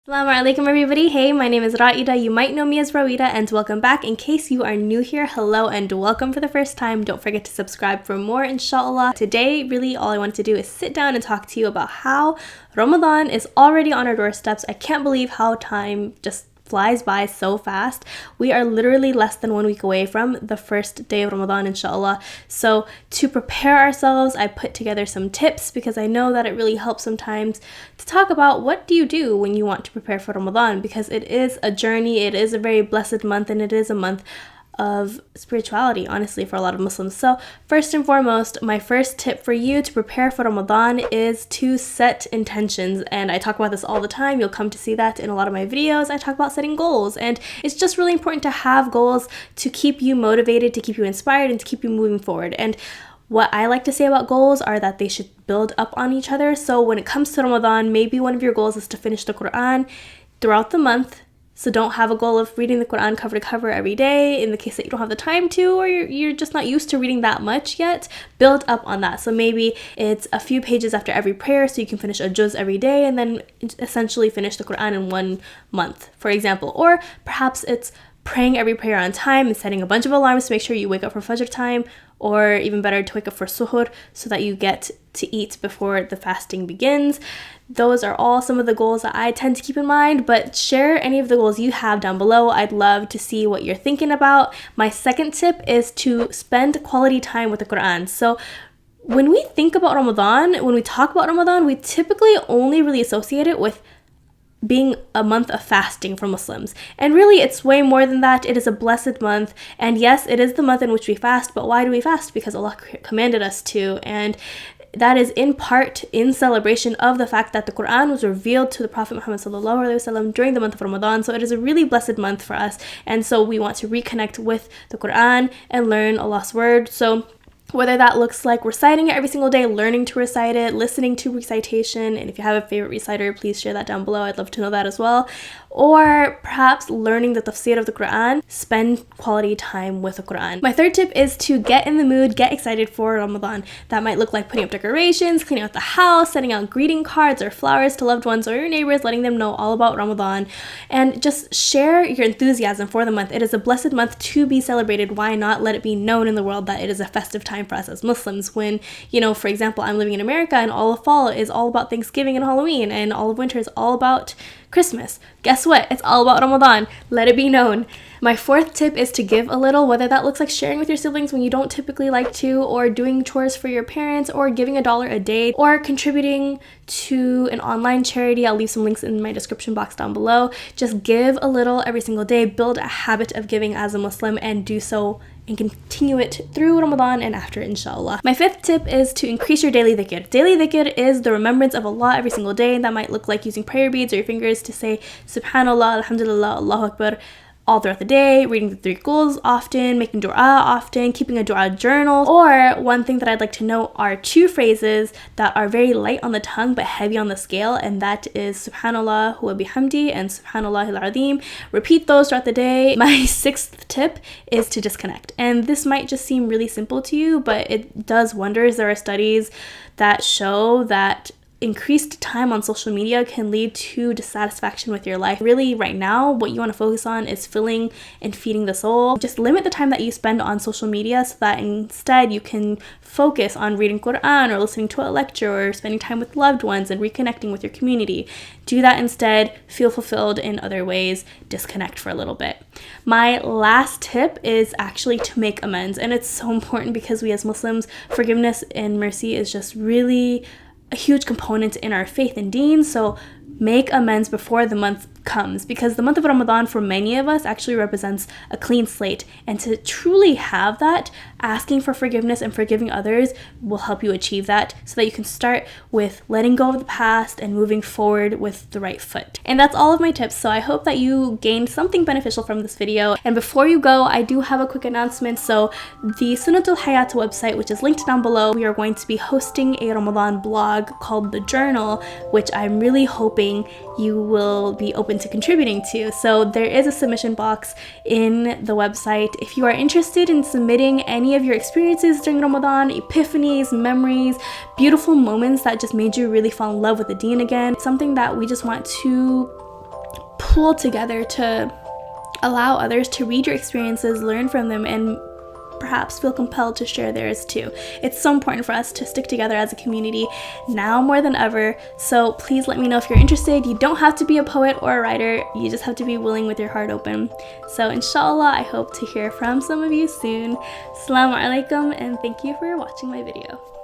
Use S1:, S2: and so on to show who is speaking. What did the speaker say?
S1: Assalamu alaikum everybody. Hey, my name is Raedah. You might know me as Roedah, and welcome back. In case you are new here, hello and welcome for the first time. Don't forget to subscribe for more, inshallah. Today, really all I want to do is sit down and talk to you about how Ramadan is already on our doorsteps. I can't believe how time just flies by so fast. We are literally less than 1 week away from the first day of Ramadan, inshallah. So to prepare ourselves, I put together some tips because I know that it really helps sometimes to talk about what do you do when you want to prepare for Ramadan, because it is a journey, it is a very blessed month, and it is a month of spirituality, honestly, for a lot of Muslims. So first and foremost, my first tip for you to prepare for Ramadan is to set intentions. And I talk about this all the time. You'll come to see that in a lot of my videos. I talk about setting goals, and it's just really important to have goals to keep you motivated, to keep you inspired, and to keep you moving forward. And what I like to say about goals are that they should build up on each other. So when it comes to Ramadan, maybe one of your goals is to finish the Quran throughout the month. So don't have a goal of reading the Quran cover to cover every day in the case that you don't have the time to, or you're just not used to reading that much yet. Build up on that. So maybe it's a few pages after every prayer so you can finish a juz every day and then essentially finish the Quran in 1 month, for example. Or perhaps it's praying every prayer on time and setting a bunch of alarms to make sure you wake up for Fajr time, or even better, to wake up for Suhoor so that you get to eat before the fasting begins. Those are all some of the goals that I tend to keep in mind, but share any of the goals you have down below. I'd love to see what you're thinking about. My second tip is to spend quality time with the Quran. So when we think about Ramadan, when we talk about Ramadan, we typically only really associate it with being a month of fasting for Muslims. And really, it's way more than that. It is a blessed month. And yes, it is the month in which we fast, but why do we fast? Because Allah commanded us to. And that is in part in celebration of the fact that the Quran was revealed to the Prophet Muhammad ﷺ during the month of Ramadan. So it is a really blessed month for us. And so we want to reconnect with the Quran and learn Allah's word. So whether that looks like reciting it every single day, learning to recite it, listening to recitation, and if you have a favorite reciter, please share that down below. I'd love to know that as well. Or perhaps learning the tafsir of the Quran, spend quality time with the Quran. My third tip is to get in the mood, get excited for Ramadan. That might look like putting up decorations, cleaning out the house, sending out greeting cards or flowers to loved ones or your neighbors, letting them know all about Ramadan, and just share your enthusiasm for the month. It is a blessed month to be celebrated. Why not let it be known in the world that it is a festive time for us as Muslims? When, for example, I'm living in America and all of fall is all about Thanksgiving and Halloween, and all of winter is all about Christmas. Guess what? It's all about Ramadan. Let it be known. My fourth tip is to give a little, whether that looks like sharing with your siblings when you don't typically like to, or doing chores for your parents, or giving $1 a day, or contributing to an online charity. I'll leave some links in my description box down below. Just give a little every single day. Build a habit of giving as a Muslim, and do so and continue it through Ramadan and after, inshallah. My fifth tip is to increase your daily dhikr. Daily dhikr is the remembrance of Allah every single day. That might look like using prayer beads or your fingers to say Subhanallah, Alhamdulillah, Allahu Akbar all throughout the day, reading the 3 quls often, making dua often, keeping a dua journal. Or one thing that I'd like to note are 2 phrases that are very light on the tongue but heavy on the scale, and that is Subhanallah wa bihamdi and Subhanallah al-Azim. Repeat those throughout the day. My 6th tip is to disconnect. And this might just seem really simple to you, but it does wonders. There are studies that show that increased time on social media can lead to dissatisfaction with your life. Really, right now, what you want to focus on is filling and feeding the soul. Just limit the time that you spend on social media so that instead you can focus on reading Quran or listening to a lecture or spending time with loved ones and reconnecting with your community. Do that instead. Feel fulfilled in other ways. Disconnect for a little bit. My last tip is actually to make amends. And it's so important because we as Muslims, forgiveness and mercy is just really a huge component in our faith and deen. So make amends before the month comes, because the month of Ramadan for many of us actually represents a clean slate, and to truly have that, asking for forgiveness and forgiving others will help you achieve that, so that you can start with letting go of the past and moving forward with the right foot. And that's all of my tips. So I hope that you gained something beneficial from this video. And before you go, I do have a quick announcement. So the Sunnatul Hayat website, which is linked down below, we are going to be hosting a Ramadan blog called The Journal, which I'm really hoping you will be open to contributing to. So there is a submission box in the website. If you are interested in submitting any of your experiences during Ramadan, epiphanies, memories, beautiful moments that just made you really fall in love with the deen again, something that we just want to pull together to allow others to read your experiences, learn from them, and perhaps feel compelled to share theirs too. It's so important for us to stick together as a community now more than ever. So please let me know if you're interested. You don't have to be a poet or a writer. You just have to be willing with your heart open. So inshallah, I hope to hear from some of you soon. Assalamu alaikum, and thank you for watching my video.